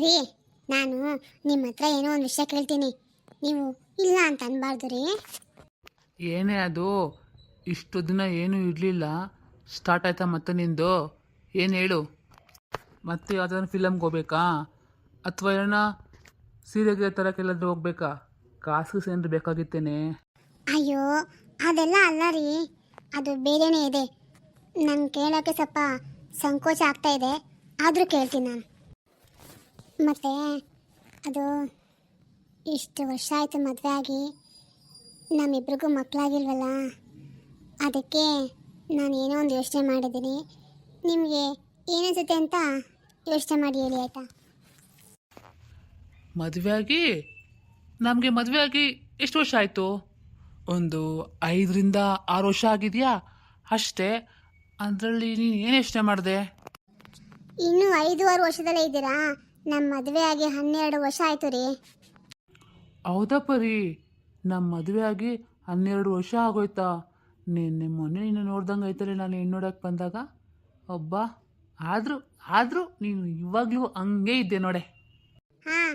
ರೀ, ನಾನು ನಿಮ್ಮ ಹತ್ರ ಏನೋ ಒಂದು ವಿಷಯ ಕೇಳ್ತೀನಿ, ನೀವು ಇಲ್ಲ ಅಂತ ಅನ್ಬಾರ್ದು ರೀ. ಏನೇ ಅದು ಇಷ್ಟು ದಿನ ಏನೂ ಇರಲಿಲ್ಲ, ಸ್ಟಾರ್ಟ್ ಆಯ್ತಾ ಮತ್ತೆ ನಿಂದು? ಏನು ಹೇಳು. ಮತ್ತೆ ಯಾವ್ದಾದ್ರು ಫಿಲಮ್ಗೆ ಹೋಗ್ಬೇಕಾ ಅಥವಾ ಏನೋ ಸೀರೆಗೆ ತರಕ್ಕೆಲ್ಲಾದ್ರೂ ಹೋಗ್ಬೇಕಾ? ಕಾಸು ಏನಾದ್ರು ಬೇಕಾಗಿತ್ತೇನೆ? ಅಯ್ಯೋ, ಅದೆಲ್ಲ ಅಲ್ಲ ರೀ, ಅದು ಬೇರೆನೇ ಇದೆ. ನಾನು ಕೇಳೋಕ್ಕೆ ಸ್ವಲ್ಪ ಸಂಕೋಚ ಆಗ್ತಾ ಇದೆ, ಆದರೂ ಕೇಳ್ತೀನಿ ನಾನು. ಮತ್ತು ಅದು ಇಷ್ಟು ವರ್ಷ ಆಯಿತು ಮದುವೆ ಆಗಿ, ನಮ್ಮಿಬ್ರಿಗೂ ಮಕ್ಕಳಾಗಿಲ್ವಲ್ಲ, ಅದಕ್ಕೆ ನಾನು ಏನೋ ಒಂದು ಯೋಚನೆ ಮಾಡಿದ್ದೀನಿ. ನಿಮಗೆ ಏನನ್ಸುತ್ತೆ ಅಂತ ಯೋಚನೆ ಮಾಡಿ ಹೇಳಿ ಆಯಿತಾ? ಮದುವೆ ಆಗಿ ನಮಗೆ ಮದುವೆ ಆಗಿ ಎಷ್ಟು ವರ್ಷ ಆಯಿತು? ಒಂದು 5 ರಿಂದ 6 ವರ್ಷ ಆಗಿದೆಯಾ ಅಷ್ಟೇ. ಅದರಲ್ಲಿ ನೀನು ಏನು ಯೋಚನೆ ಮಾಡಿದೆ? ಇನ್ನೂ 5-6 ವರ್ಷದಲ್ಲೇ ಇದ್ದೀರಾ? ನಮ್ಮ ಮದುವೆ ಆಗಿ 12 ವರ್ಷ ಆಯಿತು ರೀ. ಹೌದಪ್ಪ ರೀ, ನಮ್ಮ ಮದುವೆ ಆಗಿ 12 ವರ್ಷ ಆಗೋಯ್ತಾ? ನಿನ್ನೆ ಮೊನ್ನೆ ನೀನು ನೋಡ್ದಂಗೆ ಆಯ್ತಲ್ಲ ನಾನು ಹೆಣ್ಣು ನೋಡೋಕೆ ಬಂದಾಗ. ಒಬ್ಬ ಆದರೂ ನೀನು ಇವಾಗಲೂ ಹಂಗೆ ಇದ್ದೆ ನೋಡೆ. ಹಾಂ,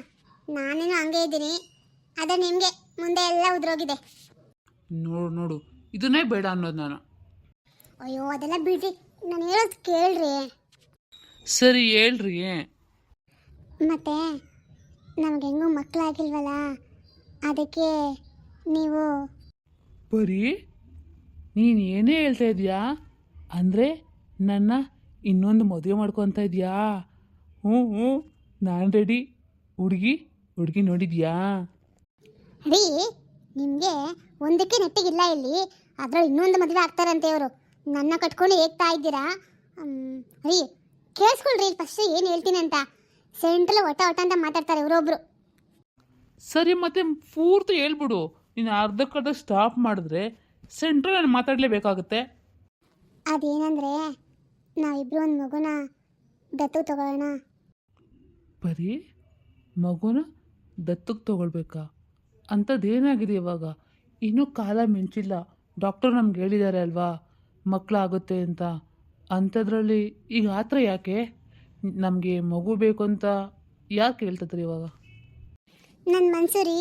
ನಾನೇನು ಹಂಗೆ ಇದ್ದೀನಿ, ಆದರೆ ನಿಮಗೆ ಮುಂದೆ ಎಲ್ಲ ಉದ್ರೋಗಿದೆ. ನೋಡು ನೋಡು, ಇದನ್ನೇ ಬೇಡ ಅನ್ನೋದು ನಾನು. ಅಯ್ಯೋ, ಅದೆಲ್ಲ ಬಿಡ್ರಿ, ನಾನು ಹೇಳೋದು ಕೇಳ್ರಿ. ಸರಿ ಹೇಳ್ರಿ. ಮತ್ತೆ ನಮ್ಗೆ ಹೆಂಗೂ ಮಕ್ಕಳಾಗಿಲ್ವಲ್ಲ, ಅದಕ್ಕೆ ನೀವು ಬರೀ ನೀನು ಏನೇ ಹೇಳ್ತಾ ಇದೀಯಾ? ಅಂದರೆ ನನ್ನ ಇನ್ನೊಂದು ಮದುವೆ ಮಾಡ್ಕೊತ ಇದೆಯಾ? ಹ್ಞೂ, ನಾನು ರೆಡಿ. ಹುಡುಗಿ ನೋಡಿದ್ಯಾ? ರೀ, ನಿಮಗೆ ಒಂದಕ್ಕೆ ನೆಟ್ಟಿಗಿಲ್ಲ ಇಲ್ಲಿ, ಅದರಲ್ಲಿ ಇನ್ನೊಂದು ಮದುವೆ ಆಗ್ತಾರಂತೆ ಇವರು. ನನ್ನ ಕಟ್ಕೊಂಡು ಹೇಗ್ತಾ ಇದ್ದೀರಾ? ರೀ, ಕೇಳಿಸ್ಕೊಳ್ರಿ ಫಸ್ಟ್ ಏನು ಹೇಳ್ತೀನಿ ಅಂತ. ಸೆಂಟ್ರಲ್ ಒಟ ಅಂತ ಮಾತಾಡ್ತಾರೆ ಇವರೊಬ್ರು. ಸರಿ, ಮತ್ತೆ ಪೂರ್ತಿ ಹೇಳ್ಬಿಡು. ನೀನು ಅರ್ಧಕ್ಕರ್ಧ ಸ್ಟಾಪ್ ಮಾಡಿದ್ರೆ ಸೆಂಟ್ರಲ್ ನಾನು ಮಾತಾಡಲೇಬೇಕಾಗುತ್ತೆ. ಅದೇನಂದರೆ, ನಾವಿಬ್ರು ಒಂದು ಮಗುನ ದತ್ತು ತಗೊಳ್ಳೋಣ. ಬರೀ ಮಗುನ ದತ್ತಕ್ಕೆ ತಗೊಳ್ಬೇಕಾ? ಅಂಥದ್ದೇನಾಗಿದೆ ಇವಾಗ? ಇನ್ನೂ ಕಾಲ ಮಿಂಚಿಲ್ಲ. ಡಾಕ್ಟರ್ ನಮ್ಗೆ ಹೇಳಿದ್ದಾರೆ ಅಲ್ವಾ ಮಕ್ಕಳಾಗುತ್ತೆ ಅಂತ. ಅಂಥದ್ರಲ್ಲಿ ಈಗ ಆ ಥರ ಯಾಕೆ? ನಮಗೆ ಮಗು ಬೇಕು ಅಂತ ಯಾಕೆ ಹೇಳ್ತಿದ್ರಿ ಇವಾಗ? ನನ್ನ ಮನಸ್ಸು ರೀ,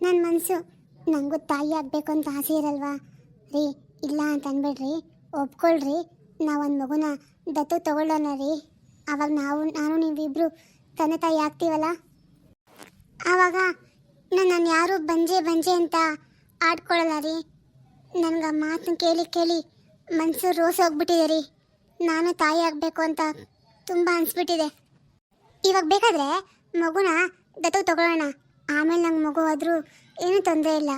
ನನ್ನ ಮನಸ್ಸು. ನನಗೂ ತಾಯಿ ಆಗಬೇಕು ಅಂತ ಆಸೆ ಇರಲ್ವಾ ರೀ? ಇಲ್ಲ ಅಂತ ಅನ್ಬೇಡ್ರಿ, ಒಪ್ಕೊಳ್ರಿ. ನಾವೊಂದು ಮಗುನ ದತ್ತು ತಗೊಳ್ಳೋಣ ರೀ. ಆವಾಗ ನಾನು ನೀವಿಬ್ರು ತಂದೆ ತಾಯಿ ಆಗ್ತೀವಲ್ಲ, ಆವಾಗ ನಾನು ಯಾರು ಬಂಜೆ ಅಂತ ಆಡ್ಕೊಳ್ಳಲ್ಲ ರೀ. ನನಗೆ ಆ ಮಾತನ್ನ ಕೇಳಿ ಮನಸ್ಸು ರೋಸ್ ಹೋಗ್ಬಿಟ್ಟಿದೆ ರೀ. ನಾನು ತಾಯಿ ಆಗಬೇಕು ಅಂತ ತುಂಬ ಅನಿಸ್ಬಿಟ್ಟಿದೆ. ಇವಾಗ ಬೇಕಾದರೆ ಮಗುನ ದತ್ತು ತಗೊಳ್ಳೋಣ, ಆಮೇಲೆ ನಂಗೆ ಮಗು ಆದರೂ ಏನೂ ತೊಂದರೆ ಇಲ್ಲ.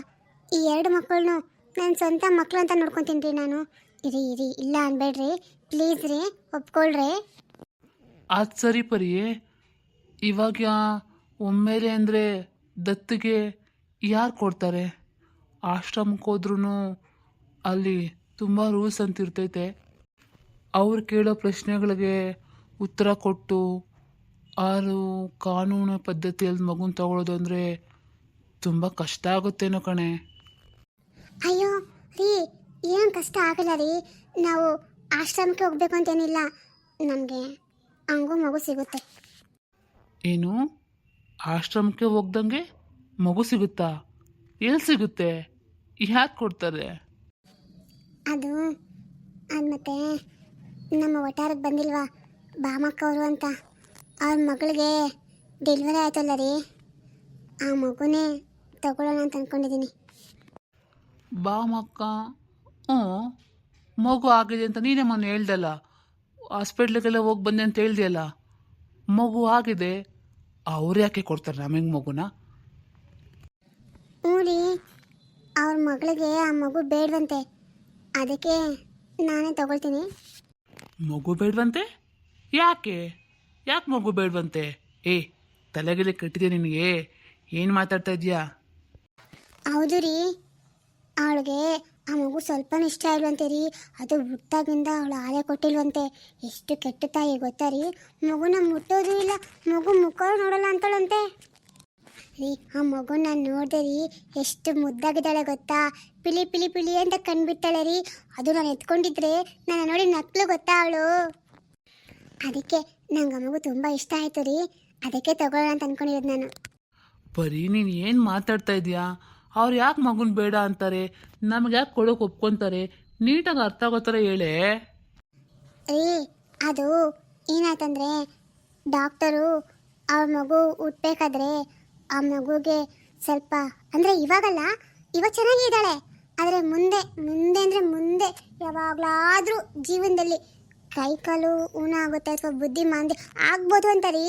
ಈ 2 ಮಕ್ಕಳನ್ನು ನನ್ನ ಸ್ವಂತ ಮಕ್ಕಳು ಅಂತ ನೋಡ್ಕೊತೀನಿ ರೀ ನಾನು. ಇರಿ ಇಲ್ಲ ಅನ್ಬೇಡ್ರಿ, ಪ್ಲೀಸ್ ರೀ, ಒಪ್ಕೊಳ್ರಿ. ಅದು ಸರಿ ಪರಿ, ಇವಾಗ ಒಮ್ಮೆಲೆ ಅಂದರೆ ದತ್ತಿಗೆ ಯಾರು ಕೊಡ್ತಾರೆ? ಆಶ್ರಮಕ್ಕೆ ಹೋದ್ರೂ ಅಲ್ಲಿ ತುಂಬ ರೂಲ್ಸ್ ಅಂತ ಇರ್ತೈತೆ. ಅವ್ರು ಕೇಳೋ ಪ್ರಶ್ನೆಗಳಿಗೆ ಉತ್ತರ ಕೊಟ್ಟು ಆರು ಕಾನೂನು ಪದ್ಧತಿಯಲ್ಲಿ ಮಗುನ ತಗೊಳ್ಳೋದು ಅಂದರೆ ತುಂಬ ಕಷ್ಟ ಆಗುತ್ತೇನೋ ಕಣೆ. ಅಯ್ಯೋ ರೀ, ಏನು ಕಷ್ಟ ಆಗಲ್ಲ ರೀ. ನಾವು ಆಶ್ರಮಕ್ಕೆ ಹೋಗ್ಬೇಕು ಅಂತೇನಿಲ್ಲ, ನಮಗೆ ಹಂಗೂ ಮಗು ಸಿಗುತ್ತೆ. ಏನು, ಆಶ್ರಮಕ್ಕೆ ಹೋಗ್ದಂಗೆ ಮಗು ಸಿಗುತ್ತಾ? ಎಲ್ಲಿ ಸಿಗುತ್ತೆ? ಯಾಕೆ ಕೊಡ್ತಾರೆ? ಅದು ಮತ್ತೆ ನಮ್ಮ ವಟಾರಕ್ಕೆ ಬಂದಿಲ್ವಾ ಬಾಮಕ್ಕವರು ಅಂತ, ಅವ್ರ ಮಗಳಿಗೆ ಡೆಲಿವರಿ ಆಯ್ತಲ್ಲ ರೀ, ಆ ಮಗುನೇ ತಗೊಳ್ಳೋಣ ಅಂತ ಅಂದ್ಕೊಂಡಿದ್ದೀನಿ. ಬಾಮಕ್ಕ? ಹ್ಞೂ, ಮಗು ಆಗಿದೆ ಅಂತ ನೀನೇ ಮೊನ್ನೆ ಹೇಳ್ದಲ್ಲ, ಹಾಸ್ಪಿಟ್ಲಿಗೆಲ್ಲ ಹೋಗಿ ಬಂದೆ ಅಂತ ಹೇಳ್ದೆಯಲ್ಲ. ಮಗು ಆಗಿದೆ, ಅವ್ರು ಯಾಕೆ ಕೊಡ್ತಾರೆ ನಮಗೆ ಮಗುನ? ಹ್ಞೂ ರೀ, ಅವ್ರ ಮಗಳಿಗೆ ಆ ಮಗು ಬೇಡವಂತೆ, ಅದಕ್ಕೆ ನಾನೇ ತಗೊಳ್ತೀನಿ. ಮಗು ಬೇಡವಂತೆ? ಯಾಕೆ ಮಗು ಬೇಡವಂತೆ? ತಲೆಗೆಲೆ ಕಟ್ಟಿದೆ ನಿನಗೆ? ಏನು ಮಾತಾಡ್ತಾ ಇದೀಯಾ? ಹೌದು ರೀ, ಅವಳಿಗೆ ಆ ಮಗು ಸ್ವಲ್ಪನೂ ಇಷ್ಟ ಇಲ್ವಂತೆ ರೀ. ಅದು ಹುಟ್ಟಾಗಿಂದ ಅವಳು ಹಾಲೆ ಕೊಟ್ಟಿಲ್ವಂತೆ. ಎಷ್ಟು ಕೆಟ್ಟ ತಾಯಿ ಗೊತ್ತಾ ರೀ? ಮಗುನ ಮುಟ್ಟೋದು ಇಲ್ಲ, ಮಗು ಮುಖ ನೋಡಲ್ಲ ಅಂತಾಳಂತೆ ರೀ. ಆ ಮಗುನ ನೋಡಿದೆ ರೀ, ಎಷ್ಟು ಮುದ್ದಾಗಿದ್ದಾಳೆ ಗೊತ್ತಾ? ಪಿಳಿ ಅಂತ ಕಂಡುಬಿಟ್ಟಾಳೆ ರೀ. ಅದು ನಾನು ಎತ್ಕೊಂಡಿದ್ರೆ ನನ್ನ ನೋಡಿ ನಕ್ಲು ಗೊತ್ತಾ ಅವಳು. ಅದಕ್ಕೆ ನಂಗೆ ಆ ಮಗು ತುಂಬ ಇಷ್ಟ ಆಯಿತು ರೀ. ಅದಕ್ಕೆ ತಗೊಳ್ಳೋಣ ಅಂತ ಅನ್ಕೊಂಡಿರೋದು ನಾನು. ಬರೀ ನೀನು ಏನು ಮಾತಾಡ್ತಾ ಇದೀಯಾ? ಅವ್ರು ಯಾಕೆ ಮಗುನ ಬೇಡ ಅಂತಾರೆ? ನಮ್ಗೆ ಯಾಕೆ ಕೊಡೋಕೆ ಒಪ್ಕೊತಾರೆ? ನೀಟಾಗಿ ಅರ್ಥ ಆಗೋ ಥರ ಹೇಳೇ. ರೀ ಅದು ಏನಾಯ್ತಂದ್ರೆ ಡಾಕ್ಟರು ಅವ್ರ ಮಗು ಹುಟ್ಬೇಕಾದ್ರೆ ಆ ಮಗುಗೆ ಸ್ವಲ್ಪ ಅಂದರೆ ಇವಾಗ ಚೆನ್ನಾಗೇ ಇದ್ದಾಳೆ, ಆದರೆ ಮುಂದೆ ಮುಂದೆ ಅಂದರೆ ಮುಂದೆ ಯಾವಾಗಲಾದರೂ ಜೀವನದಲ್ಲಿ ಕೈ ಕಾಲು ಊನ ಆಗುತ್ತೆ ಅಥವಾ ಬುದ್ಧಿ ಮಾಂದ್ಯ ಆಗ್ಬೋದು ಅಂತ ರೀ,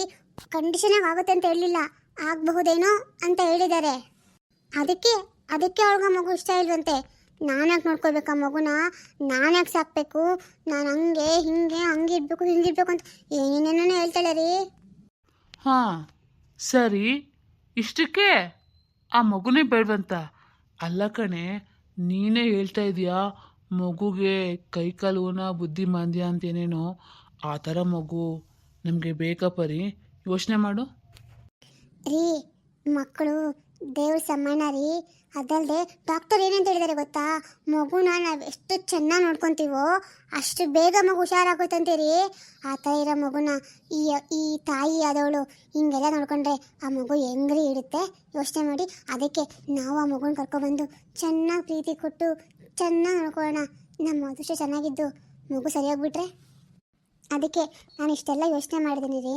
ಕಂಡೀಷನಾಗಿ ಆಗುತ್ತೆ ಅಂತ ಹೇಳಲಿಲ್ಲ, ಆಗಬಹುದೇನೋ ಅಂತ ಹೇಳಿದ್ದಾರೆ. ಅದಕ್ಕೆ ಅವ್ಳಿಗೆ ಮಗು ಇಷ್ಟ ಇಲ್ವಂತೆ. ನಾನ್ಯಾಕೆ ನೋಡ್ಕೋಬೇಕು ಆ ಮಗುನ, ನಾನ್ಯಾಕೆ ಸಾಕಬೇಕು, ನಾನು ಹಂಗಿರ್ಬೇಕು ಹಿಂಗಿರ್ಬೇಕು ಅಂತ ಏನೇನೇನೋ ಹೇಳ್ತಾಳೆ ರೀ. ಹಾಂ ಸರಿ, ಇಷ್ಟಕ್ಕೆ ಆ ಮಗುನೇ ಬೇಡವಂತ? ಅಲ್ಲ ಕಣೆ, ನೀನೇ ಹೇಳ್ತಾ ಇದೀಯಾ ಮಗುಗೆ ಕೈಕಾಲು ಊನ ಬುದ್ಧಿ ಮಾಂದ್ಯ ಅಂತೇನೇನೋ. ಆ ಥರ ಮಗು ನಮಗೆ ಬೇಕಪ್ಪ ರೀ? ಯೋಚನೆ ಮಾಡು. ರೀ ಮಕ್ಕಳು ದೇವ್ರ ಸಮಾನ ರೀ. ಅದಲ್ಲದೆ ಡಾಕ್ಟರ್ ಏನಂತ ಹೇಳಿದಾರೆ ಗೊತ್ತಾ, ಮಗುನ ನಾವು ಎಷ್ಟು ಚೆನ್ನಾಗಿ ನೋಡ್ಕೊತೀವೋ ಅಷ್ಟು ಬೇಗ ಮಗು ಹುಷಾರಾಗುತ್ತಂತೆ ರೀ. ಆ ಥರ ಇರೋ ಮಗುನ ಈ ತಾಯಿ ಆದವಳು ಹಿಂಗೆಲ್ಲ ನೋಡ್ಕೊಂಡ್ರೆ ಆ ಮಗು ಹೆಂಗ್ರಿ ಇಡುತ್ತೆ ಯೋಚನೆ ಮಾಡಿ. ಅದಕ್ಕೆ ನಾವು ಆ ಮಗುನ ಕರ್ಕೊಬಂದು ಚೆನ್ನಾಗಿ ಪ್ರೀತಿ ಕೊಟ್ಟು ಚೆನ್ನಾಗಿ ನೋಡ್ಕೊಳ್ಳೋಣ. ನಮ್ಮ ಅದೃಷ್ಟ ಚೆನ್ನಾಗಿದ್ದು ಮಗು ಸರಿಯಾಗ್ಬಿಟ್ರೆ. ಅದಕ್ಕೆ ನಾನು ಇಷ್ಟೆಲ್ಲ ಯೋಚನೆ ಮಾಡಿದ್ದೀನಿ ರೀ.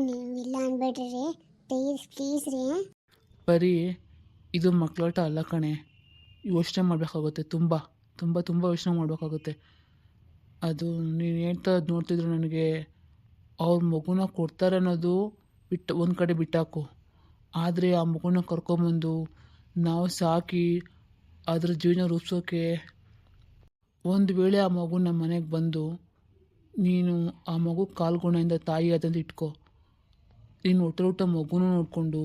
ನೀವು ಇಲ್ಲ ಅನ್ಬೇಡ್ರಿ ರೀ, ಪ್ಲೀಸ್ ರೀ. ಬರೀ ಇದು ಮಕ್ಕಳಾಟ ಅಲ್ಲ ಕಣೆ, ಯೋಚನೆ ಮಾಡಬೇಕಾಗುತ್ತೆ, ತುಂಬ ತುಂಬ ತುಂಬ ಯೋಚನೆ ಮಾಡಬೇಕಾಗುತ್ತೆ. ಅದು ನೀನು ಹೇಳ್ತಾ ನೋಡ್ತಿದ್ರು ನನಗೆ ಅವ್ರ ಮಗುನ ಕೊಡ್ತಾರೆ ಅನ್ನೋದು ಒಂದು ಕಡೆ ಬಿಟ್ಟಾಕು. ಆದರೆ ಆ ಮಗುನ ಕರ್ಕೊಂಬಂದು ನಾವು ಸಾಕಿ ಅದ್ರ ಜೀವನ ರೂಪಿಸೋಕೆ, ಒಂದು ವೇಳೆ ಆ ಮಗು ನಮ್ಮ ಮನೆಗೆ ಬಂದು ನೀನು ಆ ಮಗು ಕಾಲ್ಗುಣದಿಂದ ತಾಯಿ ಅದಂತ ಇಟ್ಕೋ, ನೀನು ಹೊಟ್ಟೆ ಮಗುನೂ ನೋಡಿಕೊಂಡು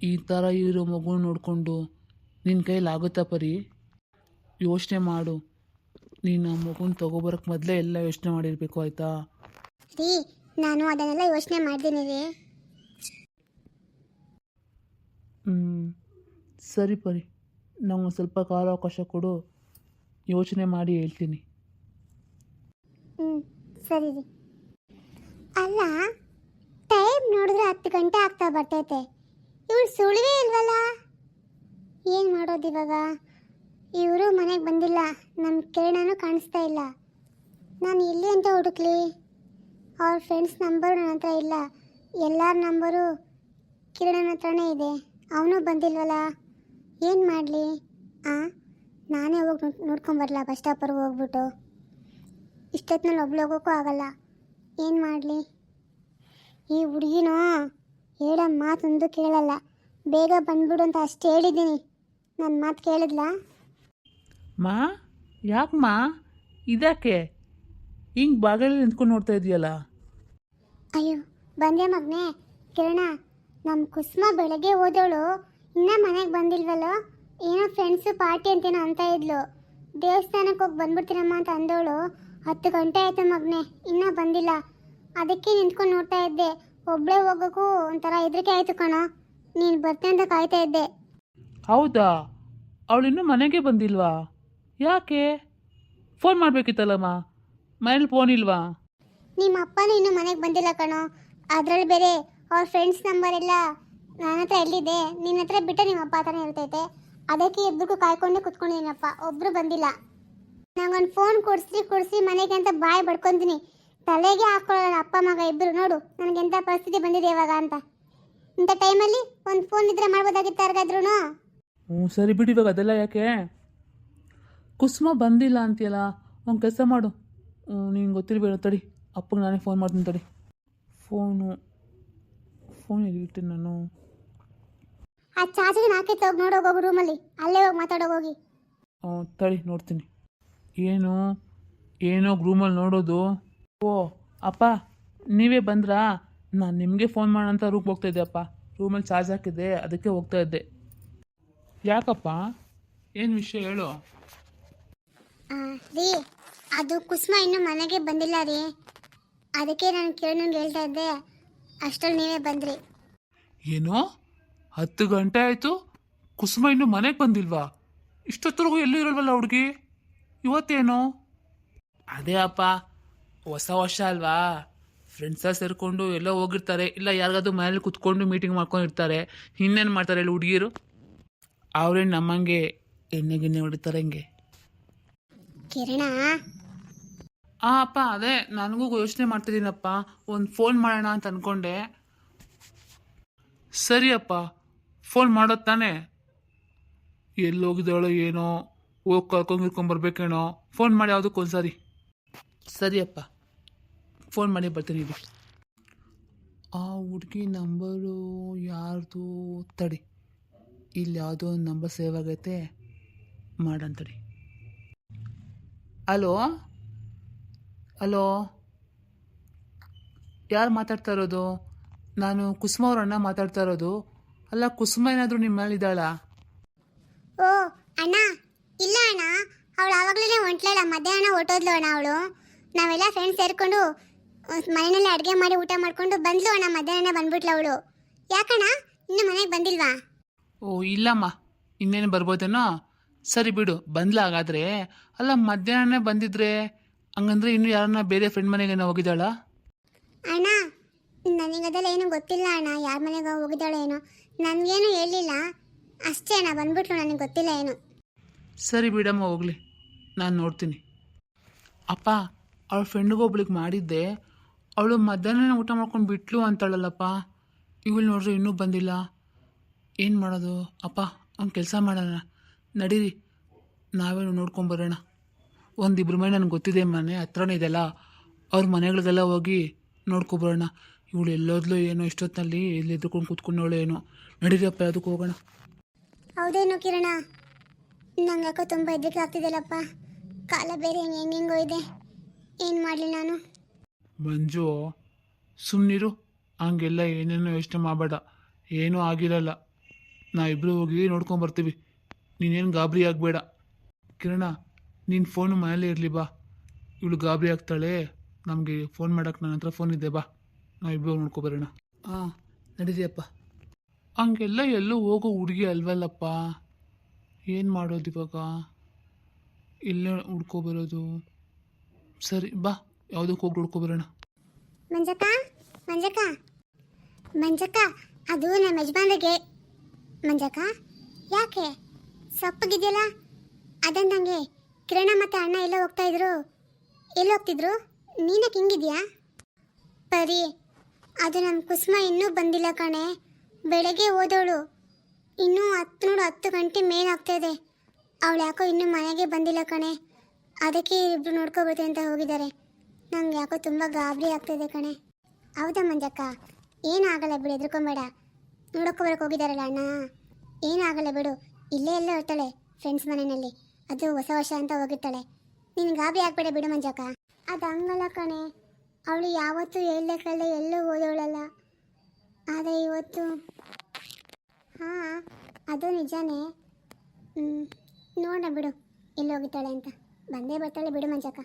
ಈ ಥರ ಇರೋ ಮಗುನ ನೋಡಿಕೊಂಡು ನಿನ್ನ ಕೈಯಲ್ಲಿ ಆಗುತ್ತಾ ಪರಿ? ಯೋಚನೆ ಮಾಡು. ನೀನು ಆ ಮಗುನ ತೊಗೊಬರೋಕ್ಕೆ ಮೊದಲೇ ಎಲ್ಲ ಯೋಚನೆ ಮಾಡಿರಬೇಕು, ಆಯಿತಾ? ರೀ ನಾನು ಅದನ್ನೆಲ್ಲ ಯೋಚನೆ ಮಾಡ್ತೀನಿ ರೀ. ಸರಿ ಪರಿ, ನಂಗೆ ಸ್ವಲ್ಪ ಕಾಲಾವಕಾಶ ಕೊಡು, ಯೋಚನೆ ಮಾಡಿ ಹೇಳ್ತೀನಿ. ಸರಿ ರೀ. ಅಲ್ಲ ಟೈಮ್ ನೋಡಿದ್ರೆ 10 ಗಂಟೆ ಆಗ್ತಾ ಬರ್ತೈತೆ, ಇವಳು ಸುಳಿವೇ ಇಲ್ವಲ್ಲ. ಏನು ಮಾಡೋದು ಇವಾಗ? ಇವರು ಮನೆಗೆ ಬಂದಿಲ್ಲ, ನಮ್ಮ ಕಿರಣನೂ ಕಾಣಿಸ್ತಾ ಇಲ್ಲ. ನಾನು ಎಲ್ಲಿ ಅಂತ ಹುಡುಕ್ಲಿ? ಅವ್ರ ಫ್ರೆಂಡ್ಸ್ ನಂಬರು ನನ್ನ ಹತ್ರ ಇಲ್ಲ, ಎಲ್ಲರ ನಂಬರು ಕಿರಣನ ಹತ್ರನೇ ಇದೆ, ಅವನು ಬಂದಿಲ್ವಲ್ಲ. ಏನು ಮಾಡಲಿ? ನಾನೇ ಹೋಗಿ ನೋಡ್ಕೊಂಬರಲ್ಲ, ಬಸ್ ಸ್ಟಾಪರ್ಗೆ ಹೋಗ್ಬಿಟ್ಟು. ಇಷ್ಟೊತ್ತಿನಲ್ಲಿ ಒಬ್ಳು ಹೋಗೋಕ್ಕೂ ಆಗಲ್ಲ, ಏನು ಮಾಡಲಿ? ಈ ಹುಡುಗಿನೋ ಹೇಳೋ ಮಾತೊಂದು ಕೇಳಲ್ಲ, ಬೇಗ ಬಂದ್ಬಿಡು ಅಂತ ಅಷ್ಟು ಹೇಳಿದ್ದೀನಿ, ನನ್ನ ಮಾತು ಕೇಳಿದ್ಲಾ? ಮಾ ಯಾಕಮ್ಮ ಇದಕ್ಕೆ ಹಿಂಗೆ ಬಾಗಿಲಲ್ಲಿ ನಿಂತ್ಕೊಂಡು ನೋಡ್ತಾ ಇದೆಯಲ್ಲ? ಅಯ್ಯೋ ಬಂದೆ ಮಗನೇ. ಕಿರಣ, ನಮ್ಮ ಕುಸುಮ ಬೆಳಗ್ಗೆ ಹೋದವಳು ಇನ್ನೂ ಮನೆಗೆ ಬಂದಿಲ್ವಲ್ಲೋ, ಏನೋ ಫ್ರೆಂಡ್ಸು ಪಾರ್ಟಿ ಅಂತೇನೋ ಅಂತ ಇದ್ಲು. ದೇವಸ್ಥಾನಕ್ಕೆ ಹೋಗಿ ಬಂದ್ಬಿಡ್ತೀನಮ್ಮ ಅಂತ ಅಂದವಳು. 10 ಗಂಟೆ ಆಯಿತು ಮಗನೇ, ಇನ್ನೂ ಬಂದಿಲ್ಲ. ಅದಕ್ಕೆ ನಿಂತ್ಕೊಂಡು ನೋಡ್ತಾ ಇದ್ದೆ. ಒಬ್ಬಳೇ ಹೋಗೋಕ್ಕೂ ಒಂಥರ ಹೆದರಿಕೆ ಆಯಿತು ಕಣೋ, ನೀನು ಬರ್ತೆ ಅಂತ ಕಾಯ್ತಾ ಇದ್ದೆ. ಹೌದಾ? ಅವಳಿನ್ನೂ ಮನೆಗೆ ಬಂದಿಲ್ವಾ? ಯಾಕೆ? ಫೋನ್ ಮಾಡಬೇಕಿತ್ತಲ್ಲಮ್ಮ, ಮನೇಲಿ ಫೋನ್ ಇಲ್ವಾ? ನಿಮ್ಮ ಅಪ್ಪನೂ ಇನ್ನೂ ಮನೆಗೆ ಬಂದಿಲ್ಲ ಕಣೋ, ಅದರಲ್ಲಿ ಬೇರೆ ಅವ್ರ ಫ್ರೆಂಡ್ಸ್ ನಂಬರ್ ಎಲ್ಲ ನನ್ನ ಹತ್ರ ಎಲ್ಲಿದೆ, ನಿನ್ನ ಹತ್ರ ಬಿಟ್ಟರೆ ನಿಮ್ಮ ಅಪ್ಪ ಹತ್ರನೇ ಇರ್ತೈತೆ. ಅದಕ್ಕೆ ಇಬ್ಬರಿಗೂ ಕಾಯ್ಕೊಂಡೆ ಕುತ್ಕೊಂಡಿದ್ದೀನಪ್ಪ, ಒಬ್ಬರು ಬಂದಿಲ್ಲ. ನಂಗೊಂದು ಫೋನ್ ಕೊಡಿಸಿ ಮನೆಗೆ ಅಂತ ಬಾಯಿ ಬಡ್ಕೊತೀನಿ, ತಲೆಗೆ ಹಾಕೊಳ್ಳೋಣ ಅಪ್ಪ ಮಗ ಇಬ್ಬರು. ನೋಡು ನನಗೆಂಥ ಪರಿಸ್ಥಿತಿ ಬಂದಿದೆ ಇವಾಗ ಅಂತ. ಇಂಥ ಟೈಮಲ್ಲಿ ಒಂದು ಫೋನ್ ಇದ್ರೆ ಮಾಡ್ಬೋದಾಗಿತ್ತು ಯಾರಿಗಾದ್ರೂ. ಸರಿ ಬಿಡಿ, ಇವಾಗ ಅದೆಲ್ಲ ಯಾಕೆ? ಕುಸುಮ ಬಂದಿಲ್ಲ ಅಂತೀಯಲ್ಲ, ಒಂದು ಕೆಲಸ ಮಾಡು, ನಿಂಗೆ ಗೊತ್ತಿರಬೇಡ, ತಡಿ ಅಪ್ಪಗೆ ನಾನೇ ಫೋನ್ ಮಾಡ್ತೀನಿ ತಡಿ. ಫೋನ್ ಎಲ್ಲಿಟ್ಟೆ ನಾನು? ಆ ಚಾರ್ಜಿಗೆ ನಾಕೆ ಹೋಗಿ ನೋಡೋಗೋಗು ರೂಮಲ್ಲಿ, ಅಲ್ಲೇ ಹೋಗಿ ಮಾತಾಡೋಗೋಗಿ. ತಡಿ ನೋಡ್ತೀನಿ. ಏನೋ ರೂಮಲ್ಲಿ ನೋಡೋದು? ಓ ಅಪ್ಪ ನೀವೇ ಬಂದ್ರಾ? ನಾನು ನಿಮಗೆ ಫೋನ್ ಮಾಡೋಂಥ ರೂಮ್ಗೆ ಹೋಗ್ತಾ ಇದ್ದೆ ಅಪ್ಪ, ರೂಮಲ್ಲಿ ಚಾರ್ಜ್ ಹಾಕಿದ್ದೆ, ಅದಕ್ಕೆ ಹೋಗ್ತಾ ಇದ್ದೆ. ಯಾಕಪ್ಪ, ಏನು ವಿಷಯ ಹೇಳು? ರೀ ಅದು ಕುಸುಮ ಇನ್ನೂ ಮನೆಗೆ ಬಂದಿಲ್ಲ ರೀ, ಅದಕ್ಕೆ ನಾನು ಕಿರಣನ್ಗೆ ಹೇಳ್ತಾ ಇದ್ದೆ, ಅಷ್ಟರಲ್ಲಿ ನೀವೇ ಬಂದ್ರಿ. ಏನೋ 10 ಗಂಟೆ ಆಯಿತು, ಕುಸುಮ ಇನ್ನೂ ಮನೆಗೆ ಬಂದಿಲ್ವಾ? ಇಷ್ಟೊತ್ತರೆಗೂ ಎಲ್ಲೂ ಇರಲ್ವಲ್ಲ ಹುಡುಗಿ, ಇವತ್ತೇನು? ಅದೇ ಅಪ್ಪ, ಹೊಸ ವರ್ಷ ಅಲ್ವಾ, ಫ್ರೆಂಡ್ಸ ಸೇರಿಕೊಂಡು ಎಲ್ಲೋ ಹೋಗಿರ್ತಾರೆ, ಇಲ್ಲ ಯಾರಿಗಾದ್ರೂ ಮನೇಲಿ ಕುತ್ಕೊಂಡು ಮೀಟಿಂಗ್ ಮಾಡ್ಕೊಂಡಿರ್ತಾರೆ. ಇನ್ನೇನು ಮಾಡ್ತಾರೆ ಹೇಳಿ ಹುಡುಗಿರು? ಅವ್ರೇನು ನಮ್ಮಂಗೆ ಎಣ್ಣೆ ಗಿಣ್ಣೆ ಹೊಡಿತಾರೆ ಹಿಂಗೆ. ಕಿರಣ, ಅಪ್ಪ ಅದೇ ನನಗೂ ಯೋಚನೆ ಮಾಡ್ತಿದ್ದೀನಪ್ಪ, ಒಂದು ಫೋನ್ ಮಾಡೋಣ ಅಂತ ಅಂದ್ಕೊಂಡೆ. ಸರಿ ಅಪ್ಪ, ಫೋನ್ ಮಾಡೋದು ತಾನೇ? ಎಲ್ಲಿ ಹೋಗಿದ್ದಾಳೋ ಏನೋ, ಹೋಗಿ ಕರ್ಕೊಂಡ್ಬರ್ಬೇಕೇನೋ. ಫೋನ್ ಮಾಡಿ ಯಾವುದಕ್ಕೂ ಒಂದ್ಸರಿ. ಸರಿ ಅಪ್ಪ, ಫೋನ್ ಮಾಡಿ ಬರ್ತೀನಿ ಇದು. ಆ ಹುಡುಗಿ ನಂಬರು ಯಾರ್ದು ತಡಿ, ಇಲ್ಲಿ ಯಾವುದೋ ಒಂದು ನಂಬರ್ ಸೇವ್ ಆಗೈತೆ, ಮಾಡಂತಡಿ. ಹಲೋ ಹಲೋ, ಯಾರು ಮಾತಾಡ್ತಾ ಇರೋದು? ನಾನು ಕುಸುಮ ಅವ್ರ ಅಣ್ಣ ಮಾತಾಡ್ತಾ ಇರೋದು. ಅಲ್ಲ, ಕುಸುಮ ಏನಾದರೂ ನಿಮ್ಮ ಮೇಲಿದ್ದಾಳಾ? ಓ ಅಣ್ಣ, ಇಲ್ಲ ಅಣ್ಣ, ಅವಳು ಆವಾಗಲೇ ಹೊಂಟ್ಲಲ್ಲ, ಮಧ್ಯಾಹ್ನ ಹೊಟ್ಟೋದ್ಲು ಅಣ್ಣ ಅವಳು. ನಾವೆಲ್ಲ ಫ್ರೆಂಡ್ಸ್ ಸೇರಿಕೊಂಡು ಮನೆಯಲ್ಲೇ ಅಡುಗೆ ಮಾಡಿ ಊಟ ಮಾಡಿಕೊಂಡು ಬಂದ್ಲು ಅಣ್ಣ. ಮಧ್ಯಾಹ್ನ ಬಂದ್ಬಿಟ್ಲು ಅವಳು. ಯಾಕಣ್ಣ, ಇನ್ನು ಮನೆಗೆ ಬಂದಿಲ್ವಾ? ಓ ಇಲ್ಲಮ್ಮ, ಇನ್ನೇನು ಬರ್ಬೋದೇನೋ. ಸರಿ ಬಿಡು, ಬಂದ್ಲ ಹಾಗಾದ್ರೆ. ಅಲ್ಲ, ಮಧ್ಯಾಹ್ನ ಬಂದಿದ್ರೆ ಹಂಗಂದ್ರೆ ಇನ್ನೂ ಯಾರನ್ನ ಬೇರೆ ಫ್ರೆಂಡ್ ಮನೆಗೇನೋ ಹೋಗಿದ್ದಾಳ? ಅಣ್ಣ, ನನಗದೆಲ್ಲ ಏನೂ ಗೊತ್ತಿಲ್ಲ ಅಣ್ಣ, ಯಾರ ಮನೆಗೆ ಹೋಗಿದ್ದಾಳೋ ಏನೋ, ನನಗೇನು ಹೇಳಿಲ್ಲ ಅಷ್ಟೇ ಅಣ್ಣ. ಬಂದ್ಬಿಟ್ಲು, ನನಗೆ ಗೊತ್ತಿಲ್ಲ ಏನು. ಸರಿ ಬಿಡಮ್ಮ, ಹೋಗ್ಲಿ, ನಾನು ನೋಡ್ತೀನಿ. ಅಪ್ಪ, ಅವಳ ಫ್ರೆಂಡಿಗೊಬ್ಳಿಗೆ ಮಾಡಿದ್ದೆ, ಅವಳು ಮಧ್ಯಾಹ್ನ ಊಟ ಮಾಡ್ಕೊಂಡು ಬಿಟ್ಲು ಅಂತಾಳಲ್ಲಪ್ಪ. ಇವಳು ನೋಡ್ರಿ ಇನ್ನೂ ಬಂದಿಲ್ಲ. ಏನು ಮಾಡೋದು ಅಪ್ಪ? ಒಂದು ಕೆಲಸ ಮಾಡೋಣ ನಡೀರಿ, ನಾವೇನು ನೋಡ್ಕೊಂಬರೋಣ. ಒಂದಿಬ್ರು ಮನೆ ನನಗೆ ಗೊತ್ತಿದೆ, ಮನೆ ಹತ್ರನೇ ಇದೆಲ್ಲ, ಅವ್ರ ಮನೆಗಳಿಗೆಲ್ಲ ಹೋಗಿ ನೋಡ್ಕೊಬರೋಣ. ಇವಳು ಎಲ್ಲೋದ್ಲು ಏನೋ ಇಷ್ಟೊತ್ತಿನಲ್ಲಿ, ಎಲ್ಲಿ ಎದ್ರುಕೊಂಡು ಕೂತ್ಕೊಂಡವಳು ಏನೋ. ನಡೀರಿಯಪ್ಪ, ಅದಕ್ಕೆ ಹೋಗೋಣ. ಹೌದೇನೋ ಕಿರಣ, ನಂಗೆ ಯಾಕೋ ತುಂಬ ಹೆದರಿಕೆ ಆಗ್ತಿದೆಯಲ್ಲಪ್ಪ. ಕಾಲ ಬೇರೆ ಹೆಂಗೆಂಗೋ ಇದೆ, ಏನು ಮಾಡಲಿ ನಾನು? ಮಂಜು, ಸುಮ್ಮನಿರು, ಹಂಗೆಲ್ಲ ಏನೇನೋ ಯೋಚನೆ ಮಾಡಬೇಡ, ಏನೂ ಆಗಿರಲ್ಲ. ನಾವಿಬ್ಬರು ಹೋಗಿ ನೋಡ್ಕೊಂಬರ್ತೀವಿ, ನೀನೇನು ಗಾಬರಿ ಆಗಬೇಡ. ಕಿರಣ, ನೀನು ಫೋನು ಮನೇಲೇ ಇರಲಿ ಬಾ. ಇವಳು ಗಾಬರಿ ಆಗ್ತಾಳೆ, ನಮಗೆ ಫೋನ್ ಮಾಡೋಕ್ಕೆ ನನ್ನ ಹತ್ರ ಫೋನ್ ಇದೆ, ಬಾ ನಾವಿಬ್ಬರು ನೋಡ್ಕೊಬರೋಣ. ಹಾಂ ನಡೀರಿಯಪ್ಪ. ಹಂಗೆಲ್ಲ ಎಲ್ಲೂ ಹೋಗೋ ಹುಡುಗಿ ಅಲ್ವಲ್ಲಪ್ಪ, ಏನು ಮಾಡೋದು ಇವಾಗ? ಇಲ್ಲೇ ಹುಡ್ಕೊಬರೋದು. ಸರಿ ಬಾ, ಯಾವುದಕ್ಕೆ ಹೋಗಿ ಹುಡ್ಕೊಬರೋಣ. ಮಂಜಕ್ಕ, ಮಂಜಕ್ಕ, ಮಂಜಕ್ಕ, ಅದು ನಮ್ಮ ಯಜಮಾನ್ರಿಗೆ. ಮಂಜಕ್ಕ, ಯಾಕೆ ಸಪ್ಪಗಿದೆಯಲ್ಲ? ಅದಂದಂಗೆ ಕಿರಣ ಮತ್ತು ಅಣ್ಣ ಎಲ್ಲ ಹೋಗ್ತಾ ಇದ್ರು, ಎಲ್ಲಿ ಹೋಗ್ತಿದ್ರು? ನೀನಕ್ಕೆ ಹಿಂಗಿದ್ಯಾ? ಪರಿ, ಅದು ನಮ್ಮ ಕುಸುಮ ಇನ್ನೂ ಬಂದಿಲ್ಲ ಕಣೆ. ಬೆಳಗ್ಗೆ ಹೋದವಳು, ಇನ್ನೂ 10 ಗಂಟೆ ಮೇಲಾಗ್ತಾಯಿದೆ. ಅವಳು ಯಾಕೋ ಇನ್ನೂ ಮನೆಗೆ ಬಂದಿಲ್ಲ ಕಣೆ. ಅದಕ್ಕೆ ಇಬ್ಬರು ನೋಡ್ಕೊಬರ್ತೀನಿ ಅಂತ ಹೋಗಿದ್ದಾರೆ. ನಂಗೆ ಯಾಕೋ ತುಂಬ ಗಾಬರಿ ಆಗ್ತಾಯಿದೆ ಕಣೆ. ಹೌದಾ ಮಂಜಕ್ಕ? ಏನಾಗಲ್ಲ ಬಿಡು, ಎದ್ರುಕೊಂಬೇಡ. ನೋಡೋಕೊಬರಕ್ಕೆ ಹೋಗಿದ್ದಾರಲ್ಲ ಅಣ್ಣ, ಏನಾಗಲ್ಲ ಬಿಡು. ಇಲ್ಲೇ ಎಲ್ಲ ಇರ್ತಾಳೆ ಫ್ರೆಂಡ್ಸ್ ಮನೆಯಲ್ಲಿ, ಅದು ಹೊಸ ವರ್ಷ ಅಂತ ಹೋಗಿರ್ತಾಳೆ. ನೀನು ಗಾಬರಿ ಆಗ್ಬೇಡ ಬಿಡು ಮಂಜಕ್ಕ. ಅದು ಹಂಗಲ್ಲ ಕಣೆ, ಅವಳು ಯಾವತ್ತೂ ಹೇಳಕ್ಕಲ್ಲ ಎಲ್ಲೂ ಓದೋಳಲ್ಲ. ಆದರೆ ಇವತ್ತು ಹಾಂ, ಅದು ನಿಜಾನೇ. ನೋಡೋಣ ಬಿಡು, ಎಲ್ಲಿ ಹೋಗಿದ್ದಾಳೆ ಅಂತ. ಬಂದೇ ಬರ್ತಾಳೆ ಬಿಡು ಮಂಜಕ್ಕ.